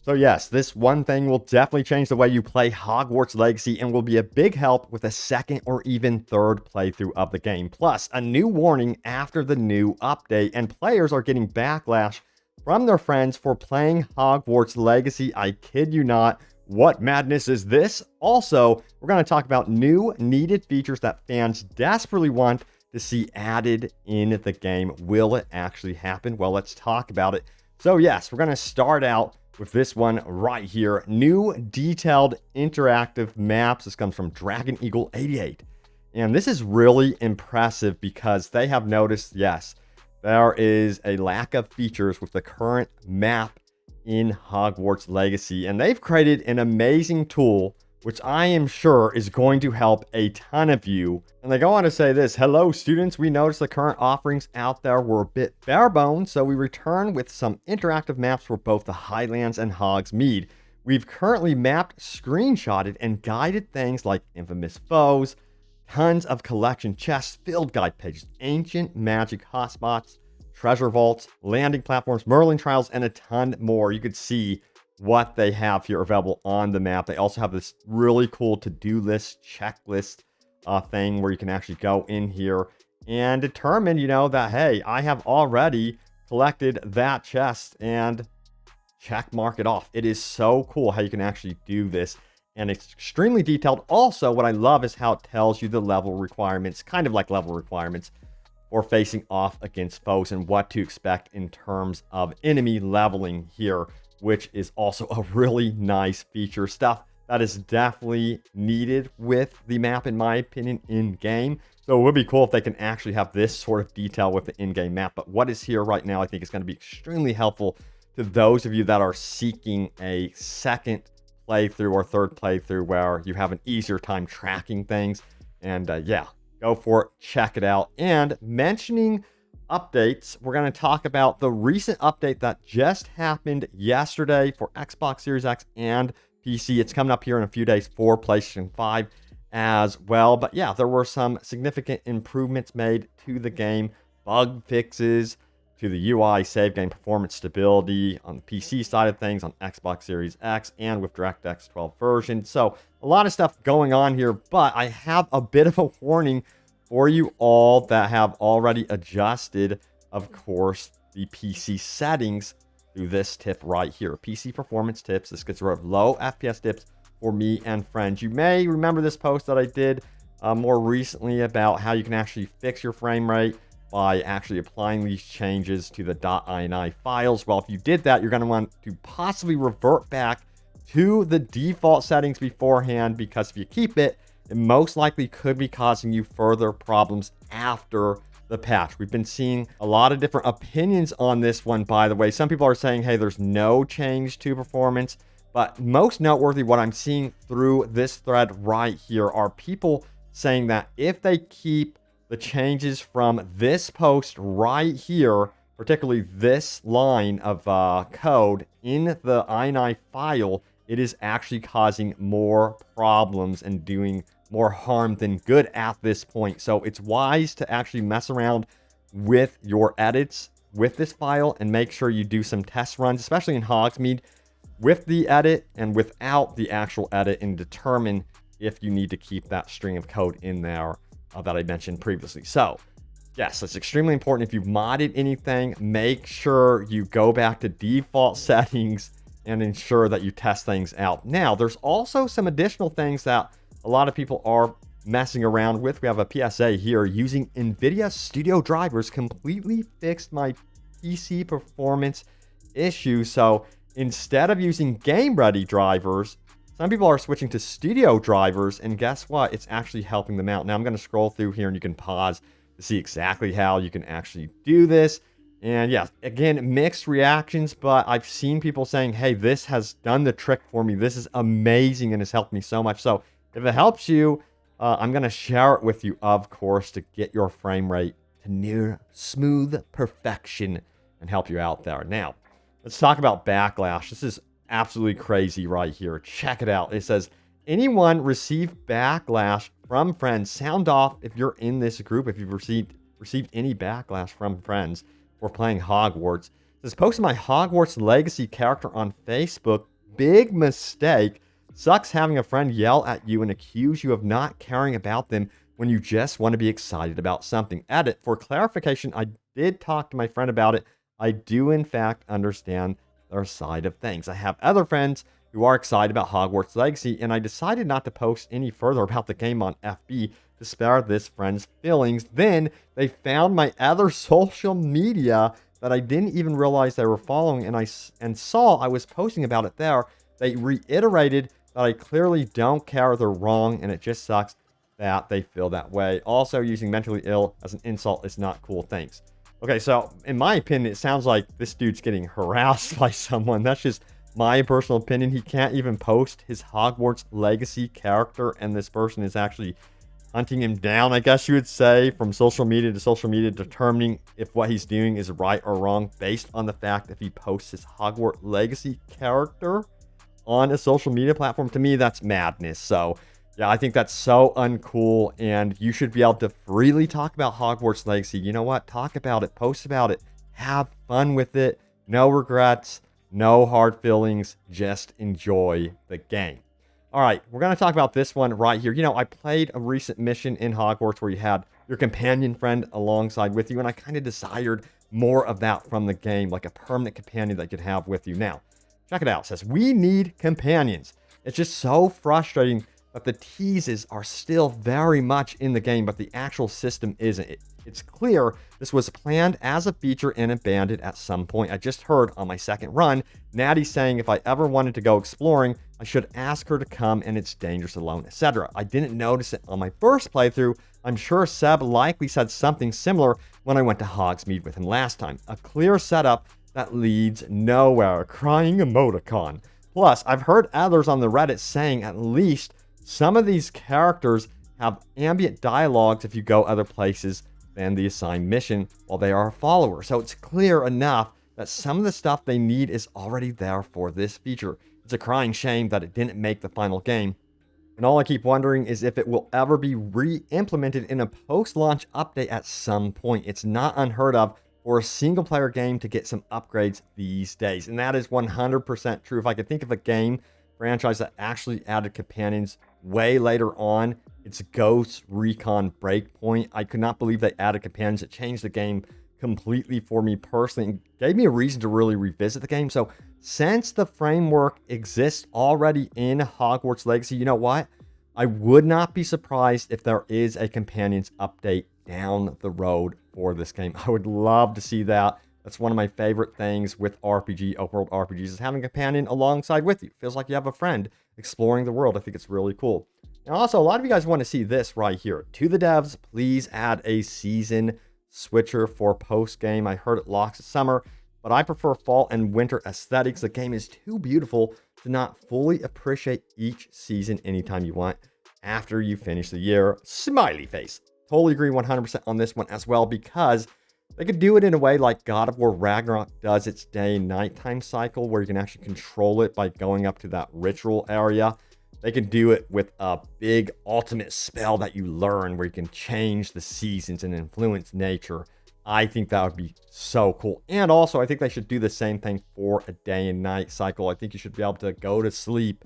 So yes, this one thing will definitely change the way you play Hogwarts Legacy and will be a big help with a second or even third playthrough of the game. Plus, a new warning after the new update, and players are getting backlash from their friends for playing Hogwarts Legacy. I kid you not. What madness is this? Also, we're going to talk about new needed features that fans desperately want to see added in the game. Will it actually happen? Well, let's talk about it. So yes, we're going to start out with this one right here. New detailed interactive maps. This comes from Dragon Eagle 88. And this is really impressive because they have noticed, yes, there is a lack of features with the current map in Hogwarts Legacy. And they've created an amazing tool, which I am sure is going to help a ton of you. And they go on to say this: hello students, we noticed the current offerings out there were a bit bare bones, so we return with some interactive maps for both the Highlands and Hogsmeade. We've currently mapped, screenshotted, and guided things like infamous foes, tons of collection chests, field guide pages, ancient magic hotspots, treasure vaults, landing platforms, Merlin trials, and a ton more. You could see what they have here available on the map. They also have this really cool to-do list checklist thing where you can actually go in here and determine, that, hey, I have already collected that chest and check mark it off. It is so cool how you can actually do this, and it's extremely detailed. Also, what I love is how it tells you the level requirements, kind of like level requirements for facing off against foes and what to expect in terms of enemy leveling here, which is also a really nice feature. Stuff that is definitely needed with the map, in my opinion, in-game. So it would be cool if they can actually have this sort of detail with the in-game map. But what is here right now, I think is going to be extremely helpful to those of you that are seeking a second playthrough or third playthrough where you have an easier time tracking things. And yeah, go for it. Check it out. And mentioning updates, we're going to talk about the recent update that just happened yesterday for Xbox Series X and PC. It's coming up here in a few days for PlayStation 5 as well. But yeah, there were some significant improvements made to the game, bug fixes to the UI, save game performance, stability on the PC side of things, on Xbox Series X, and with DirectX 12 version. So a lot of stuff going on here, but I have a bit of a warning for you all that have already adjusted, of course, the PC settings through this tip right here. PC performance tips. This gets rid of low FPS dips for me and friends. You may remember this post that I did more recently about how you can actually fix your frame rate by actually applying these changes to the .ini files. Well, if you did that, you're going to want to possibly revert back to the default settings beforehand, because if you keep it, it most likely could be causing you further problems after the patch. We've been seeing a lot of different opinions on this one, by the way. Some people are saying, hey, there's no change to performance. But most noteworthy, what I'm seeing through this thread right here are people saying that if they keep the changes from this post right here, particularly this line of code in the ini file, it is actually causing more problems and doing more harm than good at this point. So it's wise to actually mess around with your edits with this file and make sure you do some test runs, especially in Hogsmeade, with the edit and without the actual edit, and determine if you need to keep that string of code in there that I mentioned previously. So yes, it's extremely important. If you've modded anything, make sure you go back to default settings and ensure that you test things out. Now, there's also some additional things that a lot of people are messing around with. We have a PSA here. Using Nvidia Studio drivers completely fixed my PC performance issue. So instead of using game-ready drivers, some people are switching to studio drivers, and guess what? It's actually helping them out. Now, I'm going to scroll through here, and you can pause to see exactly how you can actually do this. And yeah, again, mixed reactions, but I've seen people saying, hey, this has done the trick for me. This is amazing and has helped me so much. So if it helps you, I'm going to share it with you, of course, to get your frame rate to near smooth perfection and help you out there. Now, let's talk about Backlash. This is absolutely crazy right here. Check it out. It says, anyone receive backlash from friends? Sound off if you're in this group, if you've received any backlash from friends for playing Hogwarts. It says, posted my Hogwarts Legacy character on Facebook big mistake. Sucks having a friend yell at you and accuse you of not caring about them when you just want to be excited about something. Edit. For clarification, I did talk to my friend about it. I do, in fact, understand their side of things. I have other friends who are excited about Hogwarts Legacy, and I decided not to post any further about the game on FB to spare this friend's feelings. Then they found my other social media that I didn't even realize they were following, and saw I was posting about it there. They reiterated that I clearly don't care, they're wrong, and it just sucks that they feel that way. Also, using mentally ill as an insult is not cool. Thanks. Okay, so in my opinion, it sounds like this dude's getting harassed by someone. That's just my personal opinion. He can't even post his Hogwarts Legacy character, and this person is actually hunting him down, I guess you would say, from social media to social media, determining if what he's doing is right or wrong based on the fact if he posts his Hogwarts Legacy character on a social media platform. To me, that's madness. So yeah, I think that's so uncool, and you should be able to freely talk about Hogwarts Legacy. You know what? Talk about it, post about it, have fun with it. No regrets, no hard feelings, just enjoy the game. All right, we're going to talk about this one right here. You know, I played a recent mission in Hogwarts where you had your companion friend alongside with you, and I kind of desired more of that from the game, like a permanent companion that you could have with you. Now, check it out. It says, we need companions. It's just so frustrating that the teases are still very much in the game, but the actual system isn't. It's clear this was planned as a feature and abandoned at some point. I just heard on my second run, Natty saying if I ever wanted to go exploring, I should ask her to come and it's dangerous alone, etc. I didn't notice it on my first playthrough. I'm sure Seb likely said something similar when I went to Hogsmeade with him last time. A clear setup that leads nowhere. Crying emoticon. Plus, I've heard others on the Reddit saying at least some of these characters have ambient dialogues if you go other places than the assigned mission while they are a follower. So it's clear enough that some of the stuff they need is already there for this feature. It's a crying shame that it didn't make the final game. And all I keep wondering is if it will ever be re-implemented in a post-launch update at some point. It's not unheard of for a single-player game to get some upgrades these days. And that is 100% true. If I could think of a game franchise that actually added companions way later on, it's Ghost Recon Breakpoint. I could not believe they added companions. It changed the game completely for me personally and gave me a reason to really revisit the game. So since the framework exists already in Hogwarts Legacy, you know what? I would not be surprised if there is a companions update down the road for this game. I would love to see that. That's one of my favorite things with RPG, open world RPGs, is having a companion alongside with you. Feels like you have a friend exploring the world. I think it's really cool. And also, a lot of you guys want to see this right here. To the devs, please add a season switcher for post-game. I heard it locks summer, but I prefer fall and winter aesthetics. The game is too beautiful to not fully appreciate each season anytime you want after you finish the year. Smiley face. Totally agree 100% on this one as well, because they could do it in a way like God of War Ragnarok does its day and nighttime cycle, where you can actually control it by going up to that ritual area. They can do it with a big ultimate spell that you learn where you can change the seasons and influence nature. I think that would be so cool. And also, I think they should do the same thing for a day and night cycle. I think you should be able to go to sleep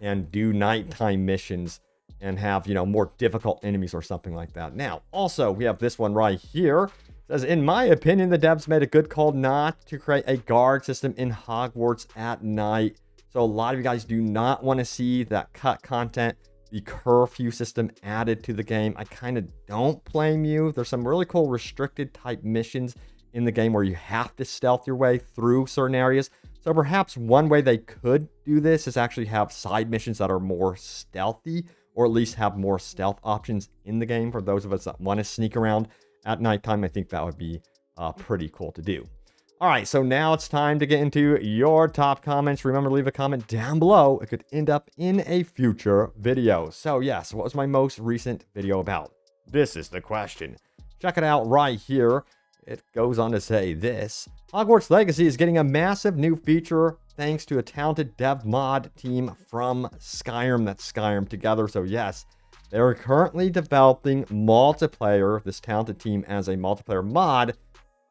and do nighttime missions and have, you know, more difficult enemies or something like that. Now, also, we have this one right here. It says, in my opinion, the devs made a good call not to create a guard system in Hogwarts at night. So a lot of you guys do not want to see that cut content, the curfew system added to the game. I kind of don't blame you. There's some really cool restricted type missions in the game where you have to stealth your way through certain areas. So perhaps one way they could do this is actually have side missions that are more stealthy, or at least have more stealth options in the game for those of us that want to sneak around at nighttime. I think that would be pretty cool to do. All right, so now it's time to get into your top comments. Remember to leave a comment down below. It could end up in a future video. So yes, what was my most recent video about? This is the question. Check it out right here. It goes on to say this. Hogwarts Legacy is getting a massive new feature thanks to a talented dev mod team from Skyrim. That's Skyrim together. So yes, they're currently developing multiplayer, this talented team, as a multiplayer mod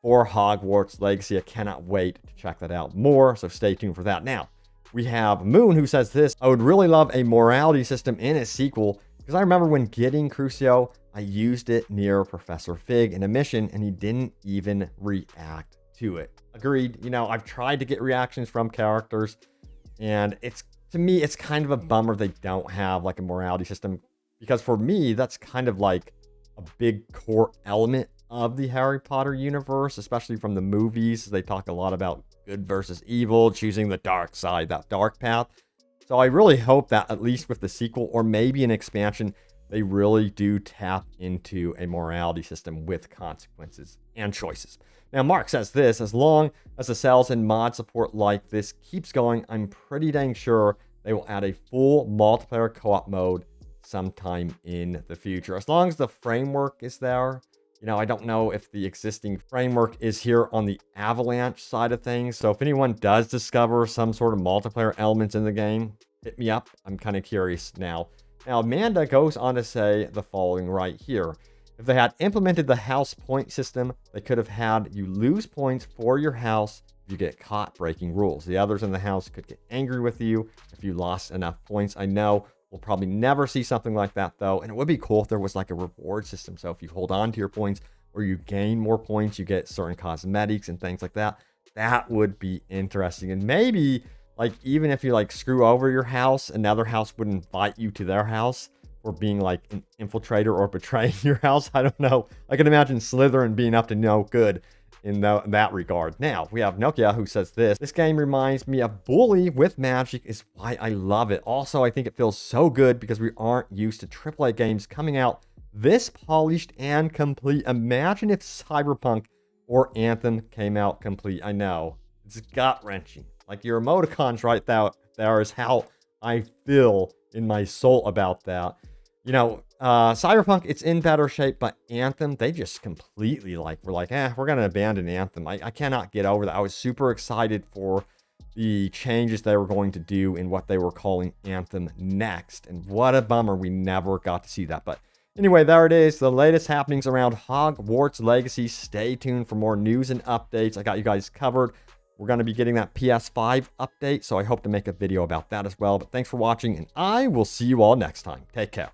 for Hogwarts Legacy. I cannot wait to check that out more, so stay tuned for that. Now, We have Moon, who says this: I would really love a morality system in a sequel, because I remember when getting Crucio, I used it near Professor Fig in a mission, and he didn't even react to it. Agreed. You know, I've tried to get reactions from characters, and to me, it's kind of a bummer they don't have like a morality system, because for me, that's kind of like a big core element of the Harry Potter universe, especially from the movies. They talk a lot about good versus evil, choosing the dark side, that dark path. So I really hope that at least with the sequel or maybe an expansion, they really do tap into a morality system with consequences and choices. Now, Mark says this: as long as the sales and mod support like this keeps going, I'm pretty dang sure they will add a full multiplayer co-op mode sometime in the future. As long as the framework is there. You know, I don't know if the existing framework is here on the Avalanche side of things. So if anyone does discover some sort of multiplayer elements in the game, hit me up. I'm kind of curious now. Now, Amanda goes on to say the following right here: if they had implemented the house point system, they could have had you lose points for your house if you get caught breaking rules. The others in the house could get angry with you if you lost enough points. I know we'll probably never see something like that, though, and it would be cool if there was like a reward system. So if you hold on to your points or you gain more points, you get certain cosmetics and things like that. That would be interesting. And maybe, like, even if you like screw over your house, another house would invite you to their house for being like an infiltrator or betraying your house. I don't know. I can imagine Slytherin being up to no good in that regard. Now, we have Nokia, who says this game reminds me of Bully with magic, is why I love it. Also, I think it feels so good because we aren't used to AAA games coming out this polished and complete. Imagine if Cyberpunk or Anthem came out complete. I know, it's gut-wrenching. Like, your emoticons right there is how I feel in my soul about that. You know, Cyberpunk, it's in better shape, but Anthem, they just completely were like, we're going to abandon Anthem. I cannot get over that. I was super excited for the changes they were going to do in what they were calling Anthem Next. And what a bummer we never got to see that. But anyway, there it is. The latest happenings around Hogwarts Legacy. Stay tuned for more news and updates. I got you guys covered. We're going to be getting that PS5 update, so I hope to make a video about that as well. But thanks for watching, and I will see you all next time. Take care.